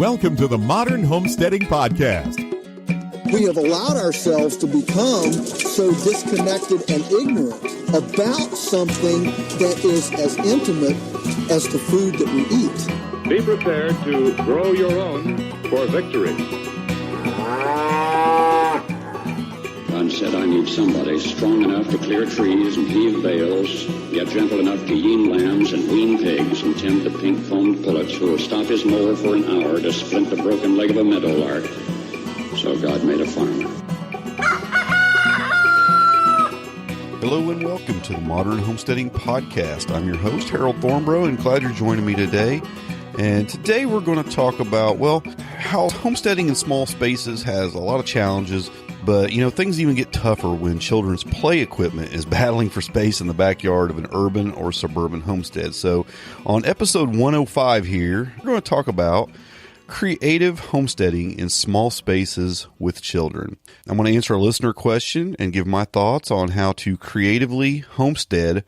Welcome to the Modern Homesteading Podcast. We have allowed ourselves to become so disconnected and ignorant about something that is as intimate as the food that we eat. Be prepared to grow your own for victory. God said, I need somebody strong enough to clear trees and heave bales, yet gentle enough to yean lambs and wean pigs and tend the pink-foamed pullets who will stop his mower for an hour to splint the broken leg of a meadowlark. So God made a farmer. Hello and welcome to the Modern Homesteading Podcast. I'm your host, Harold Thornborough, and glad you're joining me today. And today we're going to talk about, how homesteading in small spaces has a lot of challenges, but, things even get tougher when children's play equipment is battling for space in the backyard of an urban or suburban homestead. So on episode 105 here, we're going to talk about creative homesteading in small spaces with children. I'm going to answer a listener question and give my thoughts on how to creatively homestead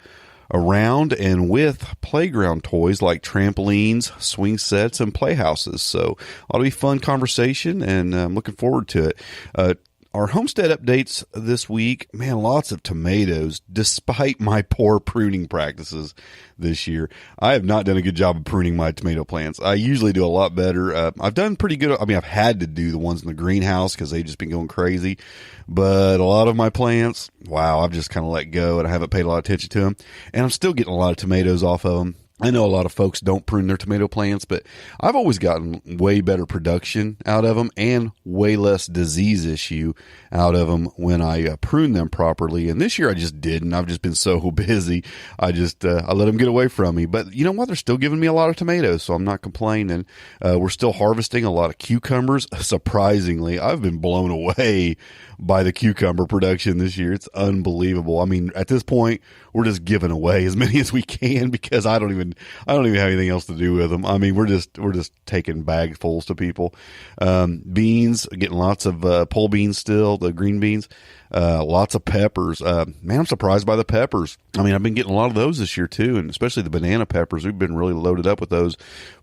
around and with playground toys like trampolines, swing sets, and playhouses. So ought to be a fun conversation, and I'm looking forward to it. Our homestead updates this week, lots of tomatoes, despite my poor pruning practices this year. I have not done a good job of pruning my tomato plants. I usually do a lot better. I've done pretty good. I've had to do the ones in the greenhouse because they've just been going crazy. But a lot of my plants, I've just kind of let go and I haven't paid a lot of attention to them. And I'm still getting a lot of tomatoes off of them. I know a lot of folks don't prune their tomato plants, but I've always gotten way better production out of them and way less disease issue out of them when I prune them properly. And this year I just didn't. I've just been so busy. I let them get away from me. But you know what? They're still giving me a lot of tomatoes, so I'm not complaining. We're still harvesting a lot of cucumbers. Surprisingly, I've been blown away by the cucumber production this year. It's unbelievable. At this point, we're just giving away as many as we can because I don't even have anything else to do with them. We're just taking bagfuls to people. Beans, getting lots of pole beans still, the green beans. Lots of peppers. I'm surprised by the peppers. I've been getting a lot of those this year too, and especially the banana peppers. We've been really loaded up with those,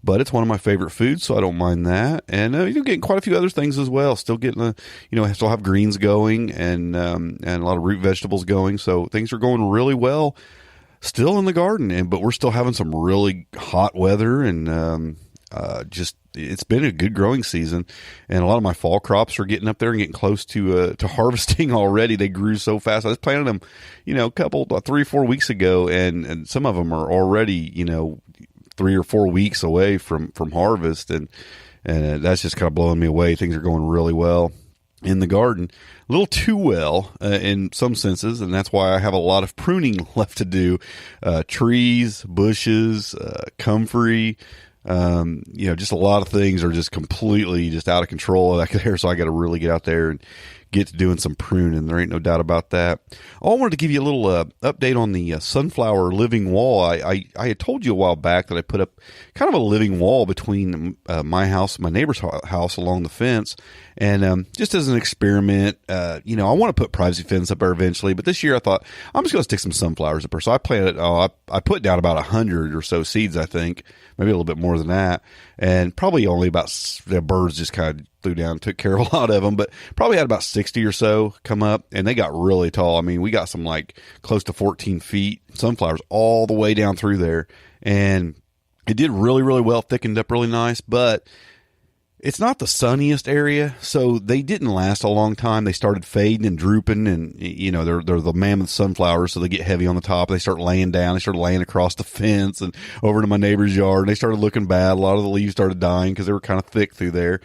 but it's one of my favorite foods, so I don't mind that. And you're getting quite a few other things as well. Still getting I still have greens going and a lot of root vegetables going. So things are going really well still in the garden, but we're still having some really hot weather and it's been a good growing season, and a lot of my fall crops are getting up there and getting close to harvesting already. They grew so fast. I just planted them, 3 or 4 weeks ago, and some of them are already, 3 or 4 weeks away from harvest, and that's just kind of blowing me away. Things are going really well in the garden, a little too well in some senses, and that's why I have a lot of pruning left to do. Trees, bushes, comfrey. Just a lot of things are just completely just out of control back there. So I got to really get out there and get to doing some pruning. There ain't no doubt about that. I wanted to give you a little update on the sunflower living wall. I had told you a while back that I put up kind of a living wall between my house and my neighbor's house along the fence. And just as an experiment, I want to put privacy fence up there eventually. But this year I thought I'm just going to stick some sunflowers up there. So I planted, I put down about 100 or so seeds, I think, maybe a little bit more than that. And probably only about the birds just kind of flew down and took care of a lot of them, but probably had about 60 or so come up, and they got really tall. We got some close to 14 feet sunflowers all the way down through there, and it did really, really well, thickened up really nice, but it's not the sunniest area, so they didn't last a long time. They started fading and drooping, and they're the mammoth sunflowers, so they get heavy on the top. They start laying down. They started laying across the fence and over to my neighbor's yard, and they started looking bad. A lot of the leaves started dying because they were kind of thick through there.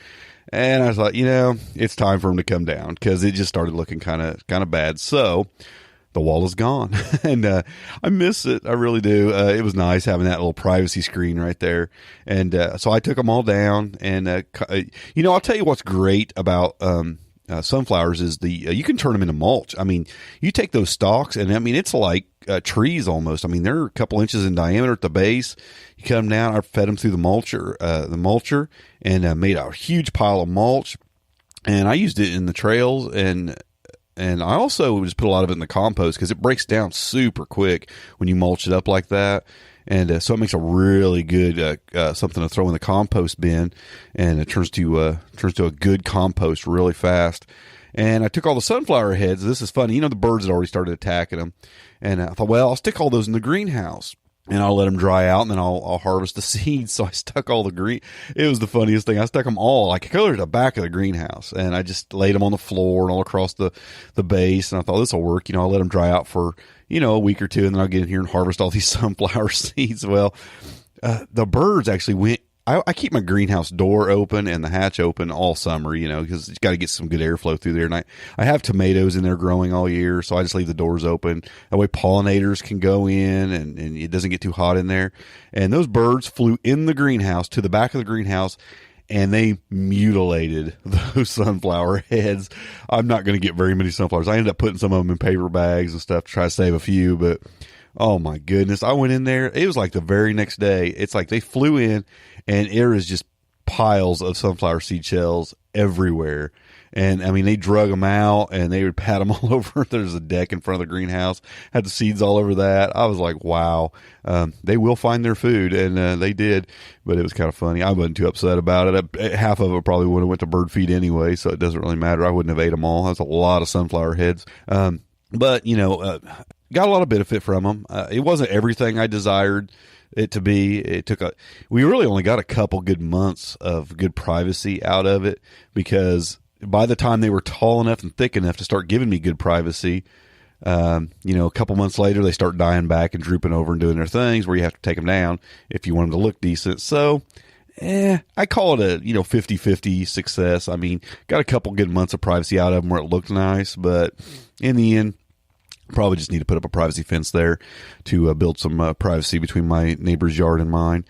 And I thought, it's time for them to come down because it just started looking kind of bad. So the wall is gone, and I miss it. I really do. It was nice having that little privacy screen right there. And so I took them all down. And I'll tell you what's great about sunflowers is you can turn them into mulch. You take those stalks, and it's like trees almost. They're a couple inches in diameter at the base. You cut them down. I fed them through the mulcher, and made a huge pile of mulch. And I used it in the trails, and I also just put a lot of it in the compost because it breaks down super quick when you mulch it up like that. And so it makes a really good something to throw in the compost bin, and it turns to a good compost really fast. And I took all the sunflower heads. This is funny. The birds had already started attacking them. And I thought, well, I'll stick all those in the greenhouse, and I'll let them dry out, and then I'll harvest the seeds. So I stuck all the green. It was the funniest thing. I stuck them all, like, clear to the back of the greenhouse, and I just laid them on the floor and all across the base. And I thought, this will work. I'll let them dry out for, a week or two, and then I'll get in here and harvest all these sunflower seeds. Well, the birds actually went. I keep my greenhouse door open and the hatch open all summer, because it's got to get some good airflow through there. And I have tomatoes in there growing all year, so I just leave the doors open. That way pollinators can go in and it doesn't get too hot in there. And those birds flew in the greenhouse to the back of the greenhouse, and they mutilated those sunflower heads. I'm not going to get very many sunflowers. I ended up putting some of them in paper bags and stuff to try to save a few, but oh my goodness. I went in there. It was like the very next day. It's like they flew in, and there is just piles of sunflower seed shells everywhere. And I mean, they drug them out and they would pat them all over. There's a deck in front of the greenhouse, had the seeds all over that. I was like, wow, they will find their food. And they did, but it was kind of funny. I wasn't too upset about it. Half of it probably would have went to bird feed anyway, so it doesn't really matter. I wouldn't have ate them all. That's a lot of sunflower heads. But got a lot of benefit from them. It wasn't everything I desired it to be. We really only got a couple good months of good privacy out of it, because by the time they were tall enough and thick enough to start giving me good privacy, a couple months later, they start dying back and drooping over and doing their things where you have to take them down if you want them to look decent. So, I call it a, 50-50 success. I mean, got a couple good months of privacy out of them where it looked nice, but in the end, probably just need to put up a privacy fence there to build some privacy between my neighbor's yard and mine.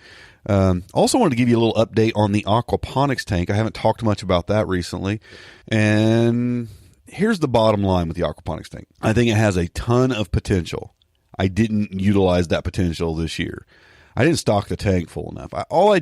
Also wanted to give you a little update on the aquaponics tank. I haven't talked much about that recently. And here's the bottom line with the aquaponics tank. I think it has a ton of potential. I didn't utilize that potential this year. I didn't stock the tank full enough. I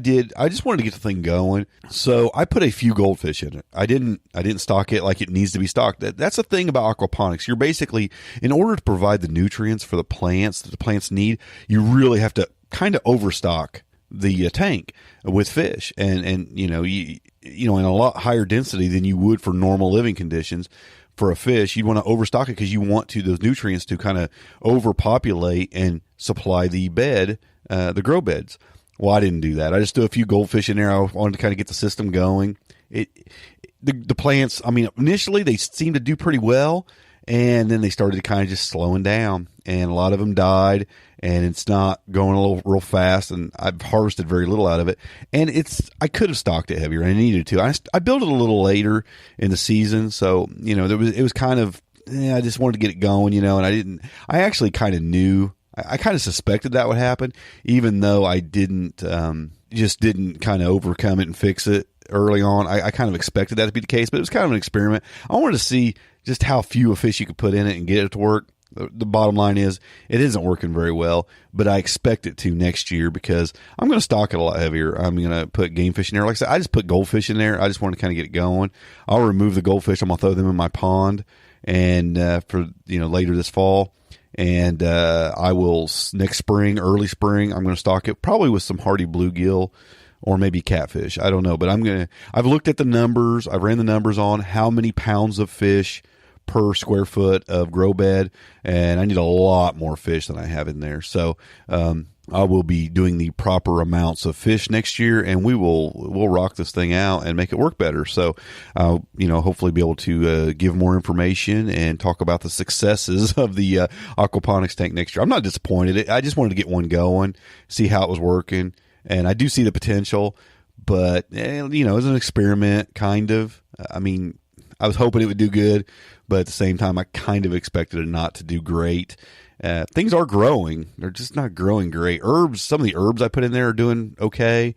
just wanted to get the thing going. So I put a few goldfish in it. I didn't stock it like it needs to be stocked. That's the thing about aquaponics. You're basically, in order to provide the nutrients for the plants that the plants need, you really have to kind of overstock the tank with fish, and in a lot higher density than you would for normal living conditions. For a fish, you'd want to overstock it because you want those nutrients to kind of overpopulate and supply the bed, the grow beds. Well, I didn't do that. I just threw a few goldfish in there. I wanted to kind of get the system going. The plants, I mean, initially they seemed to do pretty well, and then they started kind of just slowing down, and a lot of them died, and it's not going a little real fast, and I've harvested very little out of it. And I could have stocked it heavier. I needed to. I built it a little later in the season, so it was kind of, I just wanted to get it going, and I actually kind of knew. I kind of suspected that would happen, even though I didn't kind of overcome it and fix it early on. I kind of expected that to be the case, but it was kind of an experiment. I wanted to see just how few a fish you could put in it and get it to work. The bottom line is it isn't working very well, but I expect it to next year because I'm going to stock it a lot heavier. I'm going to put game fish in there. Like I said, I just put goldfish in there. I just wanted to kind of get it going. I'll remove the goldfish. I'm going to throw them in my pond and for later this fall. And I will next spring, early spring, I'm going to stock it probably with some hardy bluegill or maybe catfish. I don't know, but I've looked at the numbers. I've ran the numbers on how many pounds of fish per square foot of grow bed, and I need a lot more fish than I have in there. So I will be doing the proper amounts of fish next year, and we'll rock this thing out and make it work better. So hopefully be able to give more information and talk about the successes of the aquaponics tank next year. I'm not disappointed. I just wanted to get one going, see how it was working, and I do see the potential, but it's an experiment, kind of. I mean, I was hoping it would do good, but at the same time, I kind of expected it not to do great. Things are growing. They're just not growing great. Some of the herbs I put in there are doing okay.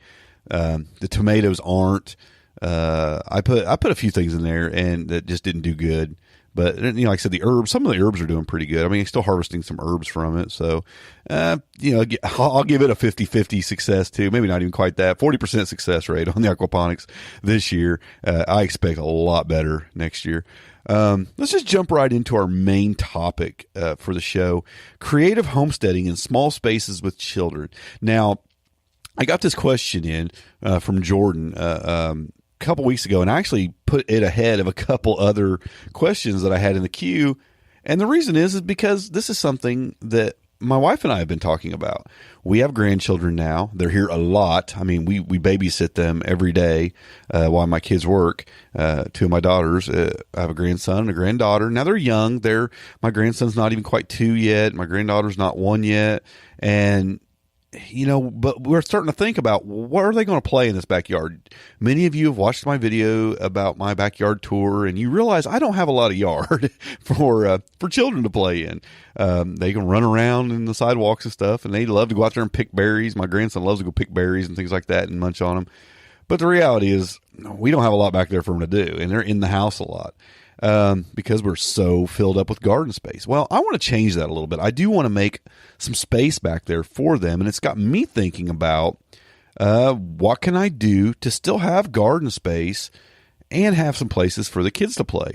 The tomatoes aren't. I put a few things in there and that just didn't do good. But, like I said, some of the herbs are doing pretty good. I mean, I'm still harvesting some herbs from it. So, I'll give it a 50-50 success too. Maybe not even quite that. 40% success rate on the aquaponics this year. I expect a lot better next year. Let's just jump right into our main topic for the show: creative homesteading in small spaces with children. Now, I got this question in from Jordan a couple weeks ago, and I actually put it ahead of a couple other questions that I had in the queue. And the reason is because this is something that my wife and I have been talking about. We have grandchildren now. They're here a lot. I mean, we babysit them every day while my kids work. Two of my daughters, I have a grandson and a granddaughter. Now, they're young. My grandson's not even quite 2 yet. My granddaughter's not 1 yet. And but we're starting to think about, what are they going to play in this backyard? Many of you have watched my video about my backyard tour, and you realize I don't have a lot of yard for children to play in. They can run around in the sidewalks and stuff, and they love to go out there and pick berries. My grandson loves to go pick berries and things like that and munch on them. But the reality is, we don't have a lot back there for them to do, and they're in the house a lot. Because we're so filled up with garden space. Well, I want to change that a little bit. I do want to make some space back there for them, and it's got me thinking about what can I do to still have garden space and have some places for the kids to play.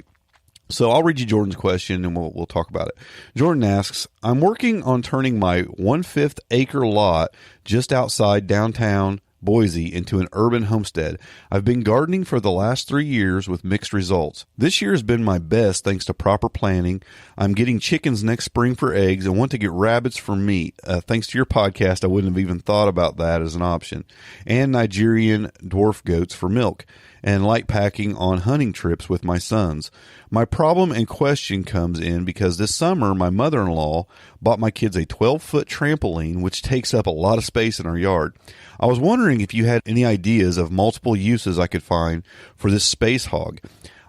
So I'll read you Jordan's question, and we'll talk about it. Jordan asks, I'm working on turning my 1/5 acre lot just outside downtown Boise into an urban homestead. I've been gardening for the last 3 years with mixed results. This year has been my best thanks to proper planning. I'm getting chickens next spring for eggs and want to get rabbits for meat. Thanks to your podcast, I wouldn't have even thought about that as an option. And Nigerian dwarf goats for milk, and light packing on hunting trips with my sons. My problem and question comes in because this summer my mother-in-law bought my kids a 12-foot trampoline, which takes up a lot of space in our yard. I was wondering if you had any ideas of multiple uses I could find for this space hog.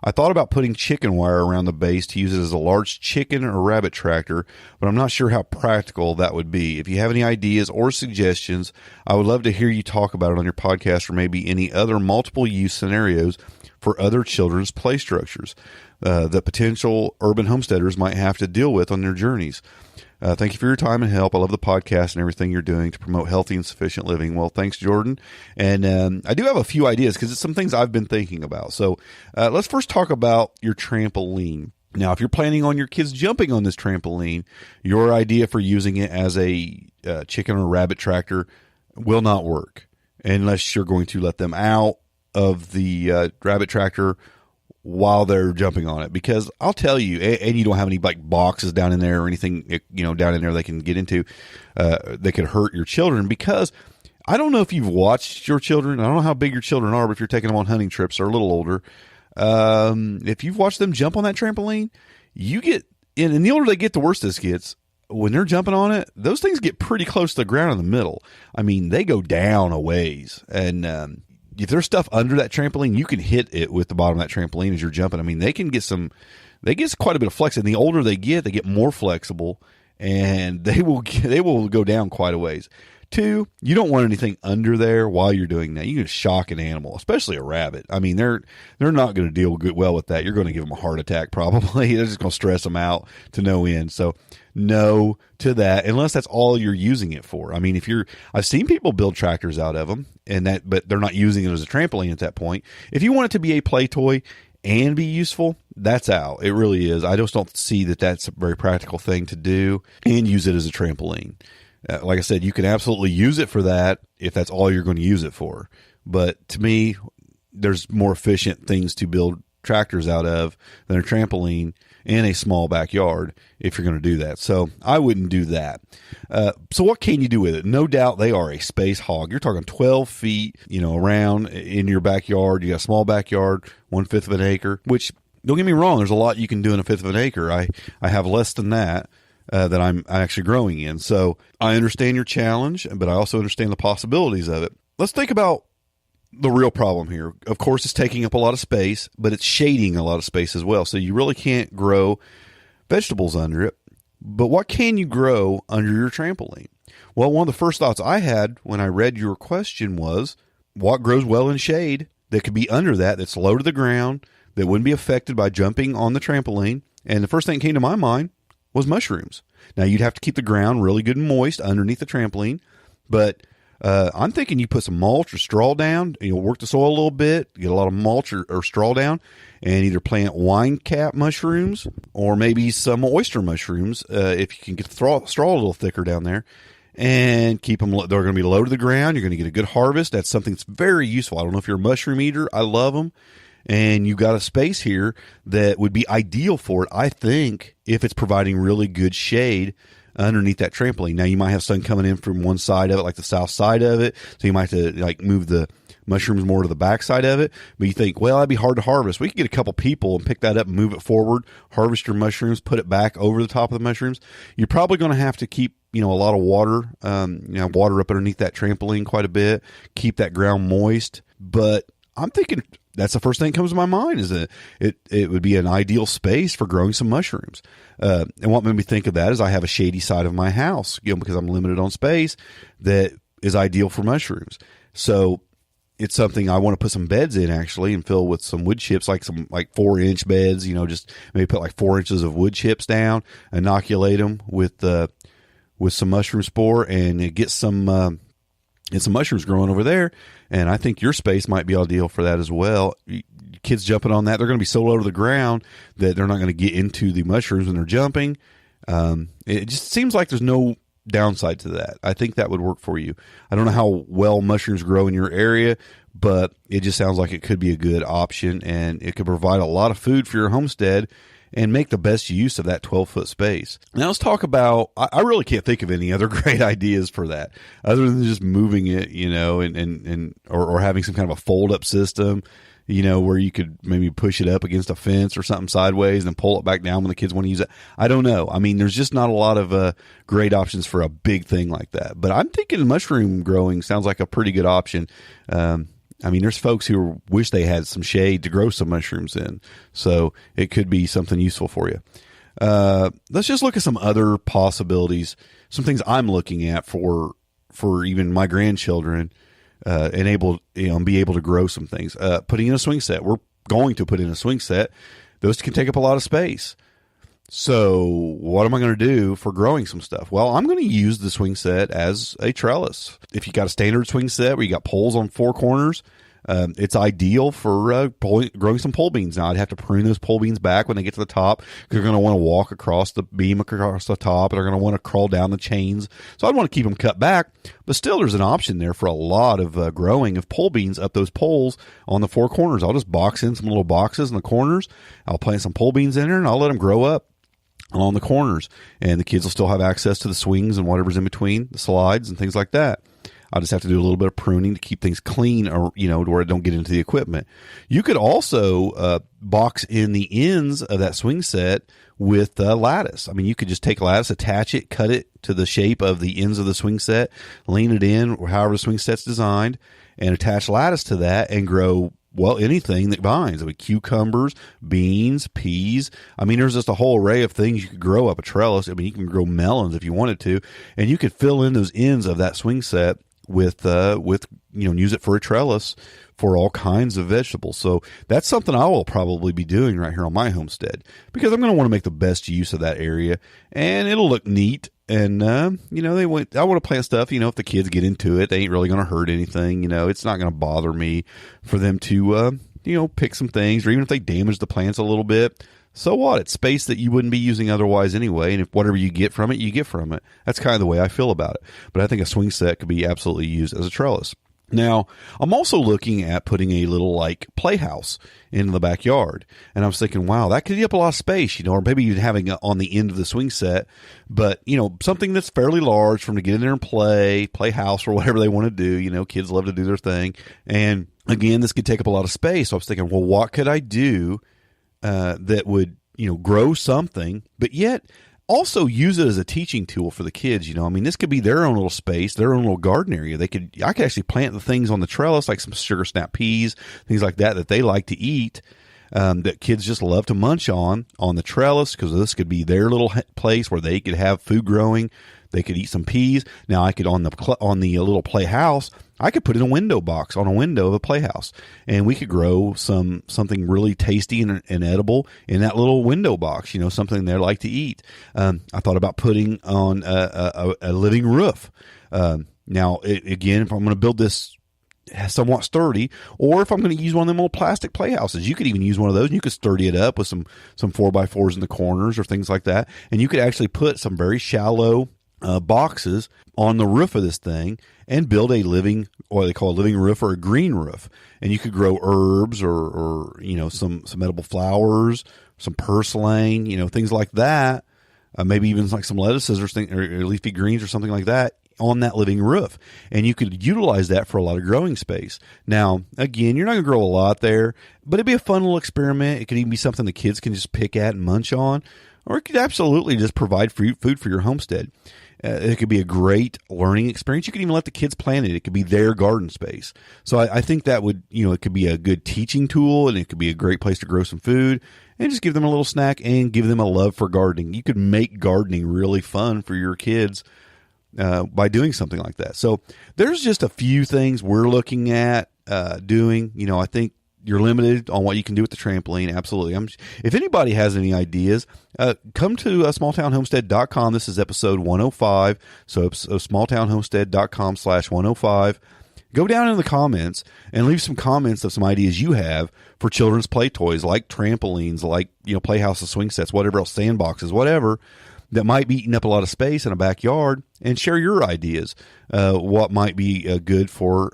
I thought about putting chicken wire around the base to use it as a large chicken or rabbit tractor, but I'm not sure how practical that would be. If you have any ideas or suggestions, I would love to hear you talk about it on your podcast, or maybe any other multiple use scenarios for other children's play structures that potential urban homesteaders might have to deal with on their journeys. Thank you for your time and help. I love the podcast and everything you're doing to promote healthy and sufficient living. Well, thanks, Jordan. And I do have a few ideas because it's some things I've been thinking about. So let's first talk about your trampoline. Now, if you're planning on your kids jumping on this trampoline, your idea for using it as a chicken or rabbit tractor will not work unless you're going to let them out of the rabbit tractor while they're jumping on it, because I'll tell you, and you don't have any like boxes down in there or anything, down in there they can get into, that could hurt your children. Because I don't know if you've watched your children. I don't know how big your children are, but if you're taking them on hunting trips or a little older, if you've watched them jump on that trampoline, you get in, and the older they get, the worse this gets. When they're jumping on it, those things get pretty close to the ground in the middle. I mean, they go down a ways, and if there's stuff under that trampoline, you can hit it with the bottom of that trampoline as you're jumping. I mean, they get quite a bit of flex, and the older they get more flexible, and they will go down quite a ways. 2, you don't want anything under there while you're doing that. You can shock an animal, especially a rabbit. I mean, they're not going to deal well with that. You're going to give them a heart attack probably. They're just going to stress them out to no end. So no to that, unless that's all you're using it for. I mean, I've seen people build tractors out of them, but they're not using it as a trampoline at that point. If you want it to be a play toy and be useful, that's out. It really is. I just don't see that that's a very practical thing to do and use it as a trampoline. Like I said, you can absolutely use it for that if that's all you're going to use it for. But to me, there's more efficient things to build tractors out of than a trampoline in a small backyard if you're going to do that. So I wouldn't do that. So what can you do with it? No doubt they are a space hog. You're talking 12 feet, around in your backyard. You got a small backyard, 1/5 of an acre, which, don't get me wrong, there's a lot you can do in a 1/5 of an acre. I have less than that. That I'm actually growing in. So I understand your challenge, but I also understand the possibilities of it. Let's think about the real problem here. Of course, it's taking up a lot of space, but it's shading a lot of space as well. So you really can't grow vegetables under it. But what can you grow under your trampoline? Well, one of the first thoughts I had when I read your question was, what grows well in shade that could be under that's low to the ground, that wouldn't be affected by jumping on the trampoline? And the first thing that came to my mind was mushrooms. Now, you'd have to keep the ground really good and moist underneath the trampoline, but I'm thinking you put some mulch or straw down, work the soil a little bit, get a lot of mulch or straw down, and either plant wine cap mushrooms or maybe some oyster mushrooms if you can get the straw a little thicker down there, and keep them. They're going to be low to the ground. You're going to get a good harvest. That's something that's very useful. I don't know if you're a mushroom eater. I love them. And you've got a space here that would be ideal for it, I think, if it's providing really good shade underneath that trampoline. Now, you might have sun coming in from one side of it, like the south side of it, so you might have to move the mushrooms more to the back side of it. But you think, well, that'd be hard to harvest. We could get a couple people and pick that up and move it forward, harvest your mushrooms, put it back over the top of the mushrooms. You're probably going to have to keep a lot of water, water up underneath that trampoline quite a bit, keep that ground moist. But I'm thinking that's the first thing that comes to my mind is that it would be an ideal space for growing some mushrooms. And what made me think of that is I have a shady side of my house, because I'm limited on space, that is ideal for mushrooms. So it's something I want to put some beds in actually and fill with some wood chips, like 4-inch beds, just maybe put 4 inches of wood chips down, inoculate them with some mushroom spore, and get some mushrooms growing over there. And I think your space might be ideal for that as well. Kids jumping on that, they're going to be so low to the ground that they're not going to get into the mushrooms when they're jumping. It just seems like there's no downside to that. I think that would work for you. I don't know how well mushrooms grow in your area, but it just sounds like it could be a good option, and it could provide a lot of food for your homestead and make the best use of that 12-foot space. Now let's talk about, I really can't think of any other great ideas for that other than just moving it, or having some kind of a fold-up system, where you could maybe push it up against a fence or something sideways and then pull it back down when the kids want to use it. I don't know. I mean, there's just not a lot of great options for a big thing like that. But I'm thinking mushroom growing sounds like a pretty good option. There's folks who wish they had some shade to grow some mushrooms in, so it could be something useful for you. Let's just look at some other possibilities, some things I'm looking at for even my grandchildren, and be able to grow some things. Putting in a swing set. We're going to put in a swing set. Those can take up a lot of space. So what am I going to do for growing some stuff? Well, I'm going to use the swing set as a trellis. If you got a standard swing set where you got poles on 4 corners, it's ideal for growing some pole beans. Now, I'd have to prune those pole beans back when they get to the top because they're going to want to walk across the beam across the top, and they're going to want to crawl down the chains. So I'd want to keep them cut back, but still there's an option there for a lot of growing of pole beans up those poles on the 4 corners. I'll just box in some little boxes in the corners. I'll plant some pole beans in there, and I'll let them grow up along the corners, and the kids will still have access to the swings and whatever's in between, the slides and things like that. I'll just have to do a little bit of pruning to keep things clean, or to where it don't get into the equipment. You could also box in the ends of that swing set with lattice. I mean, you could just take lattice, attach it, cut it to the shape of the ends of the swing set, lean it in, or however the swing set's designed, and attach lattice to that and grow anything that vines. I mean, cucumbers, beans, peas. I mean, there's just a whole array of things you could grow up a trellis. I mean, you can grow melons if you wanted to, and you could fill in those ends of that swing set with use it for a trellis for all kinds of vegetables. So that's something I will probably be doing right here on my homestead, because I'm going to want to make the best use of that area, and it'll look neat. And, I want to plant stuff, if the kids get into it, they ain't really going to hurt anything. It's not going to bother me for them to, pick some things, or even if they damage the plants a little bit. So what? It's space that you wouldn't be using otherwise anyway. And if whatever you get from it, you get from it. That's kind of the way I feel about it. But I think a swing set could be absolutely used as a trellis. Now, I'm also looking at putting a little playhouse in the backyard. And I was thinking, wow, that could eat up a lot of space, or maybe even having it on the end of the swing set. But, something that's fairly large for them to get in there and play house or whatever they want to do. Kids love to do their thing. And again, this could take up a lot of space. So I was thinking, well, what could I do that would, grow something, but yet also use it as a teaching tool for the kids? This could be their own little space, their own little garden area. I could actually plant the things on the trellis, like some sugar snap peas, things like that they like to eat, that kids just love to munch on the trellis, because this could be their little place where they could have food growing They could eat some peas. Now I could on the little playhouse, I could put in a window box on a window of a playhouse, and we could grow something really tasty and edible in that little window box. Something they like to eat. I thought about putting on a living roof. Now, again, if I'm going to build this somewhat sturdy, or if I'm going to use one of them old plastic playhouses, you could even use one of those and you could sturdy it up with some 4x4s in the corners or things like that. And you could actually put some very shallow boxes on the roof of this thing and build a living, what they call a living roof or a green roof. And you could grow herbs or some edible flowers, some purslane, things like that. Maybe even like some lettuces or leafy greens or something like that on that living roof. And you could utilize that for a lot of growing space. Now, again, you're not going to grow a lot there, but it'd be a fun little experiment. It could even be something the kids can just pick at and munch on, or it could absolutely just provide food for your homestead. It could be a great learning experience. You could even let the kids plant it. It could be their garden space. So I think that would, it could be a good teaching tool, and it could be a great place to grow some food and just give them a little snack and give them a love for gardening. You could make gardening really fun for your kids by doing something like that. So there's just a few things we're looking at doing. I think you're limited on what you can do with the trampoline. Absolutely. If anybody has any ideas, come to smalltownhomestead.com. This is episode 105. So smalltownhomestead.com/105. Go down in the comments and leave some comments of some ideas you have for children's play toys, like trampolines, like, playhouses, swing sets, whatever else, sandboxes, whatever, that might be eating up a lot of space in a backyard, and share your ideas. What might be good for,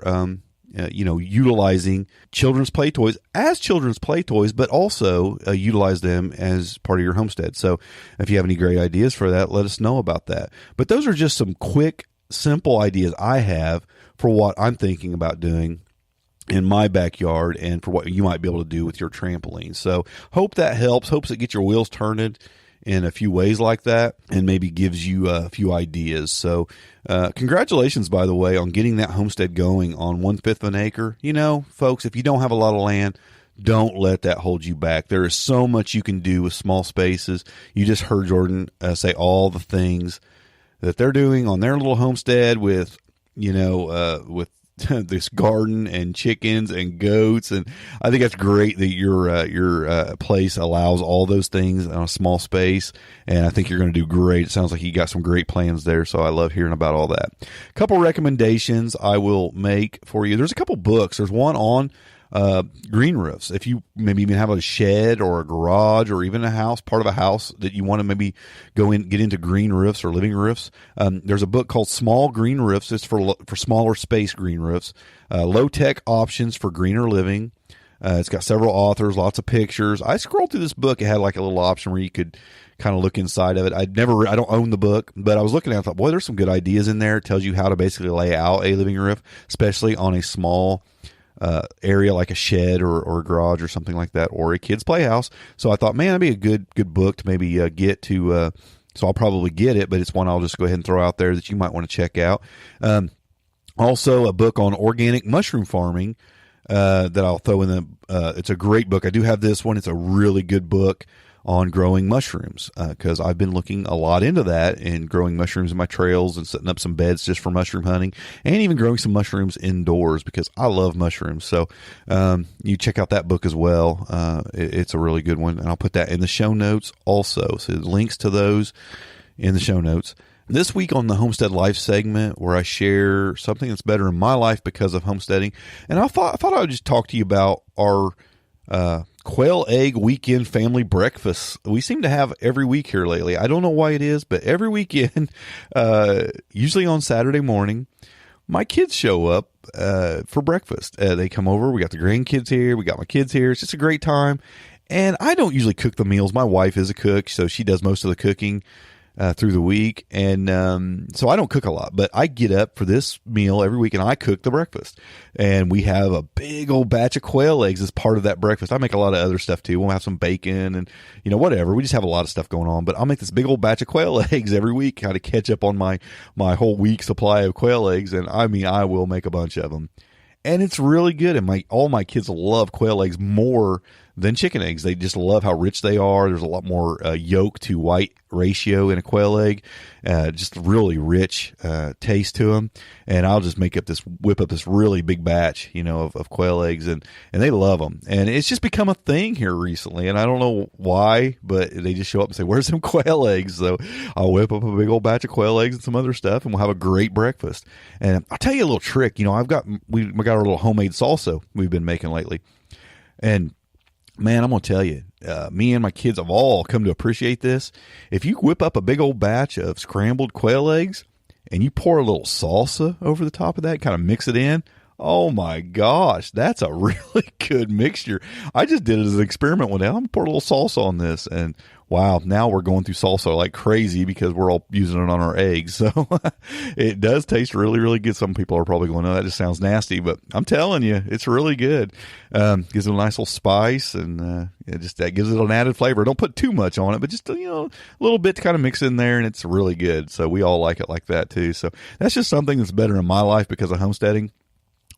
utilizing children's play toys as children's play toys, but also utilize them as part of your homestead. So if you have any great ideas for that, let us know about that. But those are just some quick, simple ideas I have for what I'm thinking about doing in my backyard and for what you might be able to do with your trampoline. So hope that helps. Hopes it gets your wheels turning in a few ways like that, and maybe gives you a few ideas. So congratulations, by the way, on getting that homestead going on 1/5 of an acre. Folks, if you don't have a lot of land, don't let that hold you back. There is so much you can do with small spaces. You just heard Jordan say all the things that they're doing on their little homestead with this garden and chickens and goats. And I think that's great that your place allows all those things on a small space. And I think you're going to do great. It sounds like you got some great plans there. So I love hearing about all that. A couple recommendations I will make for you. There's a couple books. There's one on green roofs. If you maybe even have a shed or a garage or even a house, part of a house that you want to maybe get into green roofs or living roofs, there's a book called Small Green Roofs. It's for smaller space green roofs, low tech options for greener living. It's got several authors, lots of pictures. I scrolled through this book. It had like a little option where you could kind of look inside of it. I don't own the book, but I was looking at it. I thought, boy, there's some good ideas in there. It tells you how to basically lay out a living roof, especially on a small area like a shed or a garage or something like that, or a kid's playhouse. So I thought, man, that'd be a good book to maybe get to. So I'll probably get it, but it's one I'll just go ahead and throw out there that you might want to check out. Also, a book on organic mushroom farming that I'll throw in the. It's a great book. I do have this one. It's a really good book on growing mushrooms because I've been looking a lot into that and growing mushrooms in my trails and setting up some beds just for mushroom hunting, and even growing some mushrooms indoors because I love mushrooms. So you check out that book as well. It's a really good one, and I'll put that in the show notes also. So links to those in the show notes. This week on the Homestead Life segment, where I share something that's better in my life because of homesteading, and I thought I would just talk to you about our quail egg weekend family breakfast we seem to have every week here lately. I don't know why it is, but every weekend, usually on Saturday morning, my kids show up for breakfast. They come over. We got the grandkids here. We got my kids here. It's just a great time. And I don't usually cook the meals. My wife is a cook, so she does most of the cooking through the week. And so I don't cook a lot, but I get up for this meal every week and I cook the breakfast. And we have a big old batch of quail eggs as part of that breakfast. I make a lot of other stuff too. We'll have some bacon and, whatever. We just have a lot of stuff going on. But I'll make this big old batch of quail eggs every week, kind of catch up on my whole week supply of quail eggs. And I will make a bunch of them. And it's really good. And all my kids love quail eggs more than chicken eggs. They just love how rich they are. There's a lot more yolk to white ratio in a quail egg, just really rich taste to them. And I'll just whip up this really big batch, of quail eggs, and they love them. And it's just become a thing here recently, and I don't know why, but they just show up and say, "Where's some quail eggs?" So I'll whip up a big old batch of quail eggs and some other stuff, and we'll have a great breakfast. And I'll tell you a little trick. We got our little homemade salsa we've been making lately, and man, I'm going to tell you, me and my kids have all come to appreciate this. If you whip up a big old batch of scrambled quail eggs and you pour a little salsa over the top of that, kind of mix it in, oh my gosh, that's a really good mixture. I just did it as an experiment one day. I'm going to pour a little salsa on this, and wow, now we're going through salsa like crazy because we're all using it on our eggs. So it does taste really, really good. Some people are probably going, "Oh, that just sounds nasty," but I'm telling you, it's really good. Gives it a nice little spice, and that gives it an added flavor. Don't put too much on it, but just a little bit to kind of mix in there, and it's really good. So we all like it like that too. So that's just something that's better in my life because of homesteading.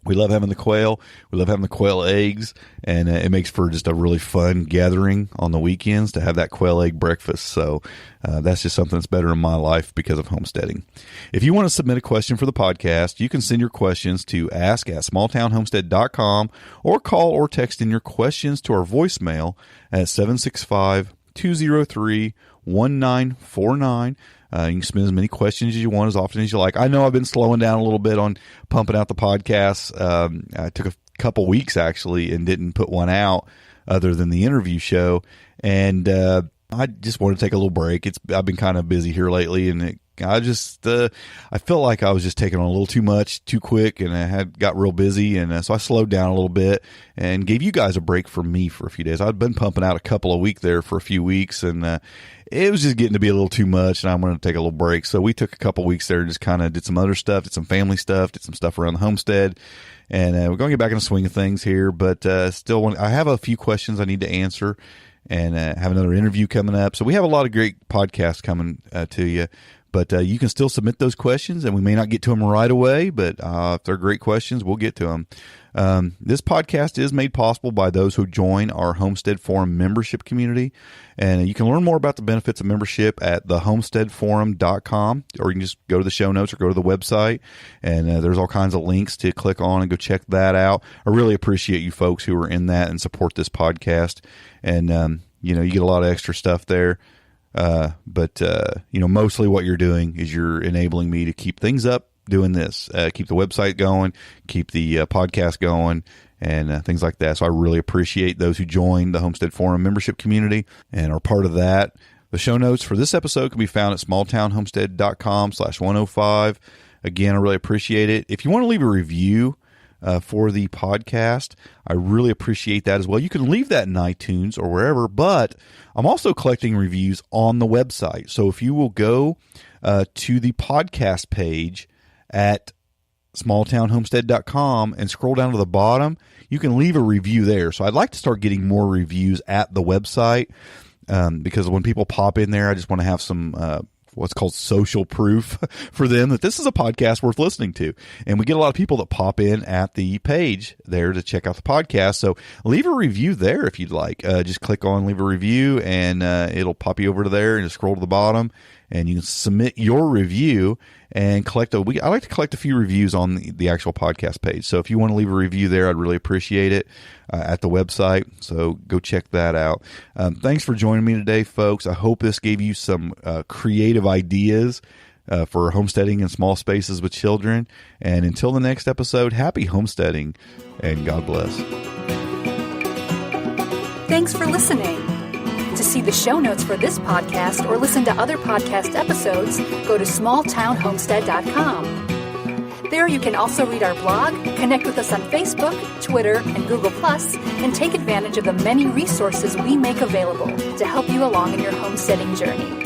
We love having the quail. We love having the quail eggs, and it makes for just a really fun gathering on the weekends to have that quail egg breakfast. So that's just something that's better in my life because of homesteading. If you want to submit a question for the podcast, you can send your questions to ask@smalltownhomestead.com or call or text in your questions to our voicemail at 765-203-1949. You can submit as many questions as you want, as often as you like. I know I've been slowing down a little bit on pumping out the podcasts. I took a couple weeks, actually, and didn't put one out other than the interview show. And I just wanted to take a little break. I've been kind of busy here lately, and I felt like I was just taking on a little too much, too quick, and I got real busy, and so I slowed down a little bit and gave you guys a break from me for a few days. I'd been pumping out a couple a week there for a few weeks, and it was just getting to be a little too much, and I wanted to take a little break. So we took a couple weeks there and just kind of did some other stuff, did some family stuff, did some stuff around the homestead, and we're going to get back in the swing of things here, but I have a few questions I need to answer, and have another interview coming up. So we have a lot of great podcasts coming to you. But you can still submit those questions, and we may not get to them right away, but if they're great questions, we'll get to them. This podcast is made possible by those who join our Homestead Forum membership community, and you can learn more about the benefits of membership at thehomesteadforum.com, or you can just go to the show notes or go to the website, and there's all kinds of links to click on and go check that out. I really appreciate you folks who are in that and support this podcast, and you get a lot of extra stuff there. But mostly what you're doing is you're enabling me to keep things up doing this, keep the website going, keep the podcast going, and things like that. So I really appreciate those who join the Homestead Forum membership community and are part of that. The show notes for this episode can be found at smalltownhomestead.com/105. Again, I really appreciate it. If you want to leave a review for the podcast, I really appreciate that as well. You can leave that in iTunes or wherever, but I'm also collecting reviews on the website. So if you will go to the podcast page at smalltownhomestead.com and scroll down to the bottom, you can leave a review there. So I'd like to start getting more reviews at the website because when people pop in there, I just want to have some what's called social proof for them that this is a podcast worth listening to. And we get a lot of people that pop in at the page there to check out the podcast. So leave a review there if you'd like. Just click on leave a review, and it'll pop you over to there, and just scroll to the bottom, and you can submit your review and collect I like to collect a few reviews on the actual podcast page. So if you want to leave a review there, I'd really appreciate it at the website. So go check that out. Thanks for joining me today, folks. I hope this gave you some creative ideas for homesteading in small spaces with children. And until the next episode, happy homesteading, and God bless. Thanks for listening. To see the show notes for this podcast or listen to other podcast episodes, go to smalltownhomestead.com. There you can also read our blog, connect with us on Facebook, Twitter, and Google+, and take advantage of the many resources we make available to help you along in your homesteading journey.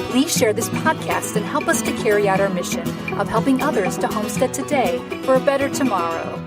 Please share this podcast and help us to carry out our mission of helping others to homestead today for a better tomorrow.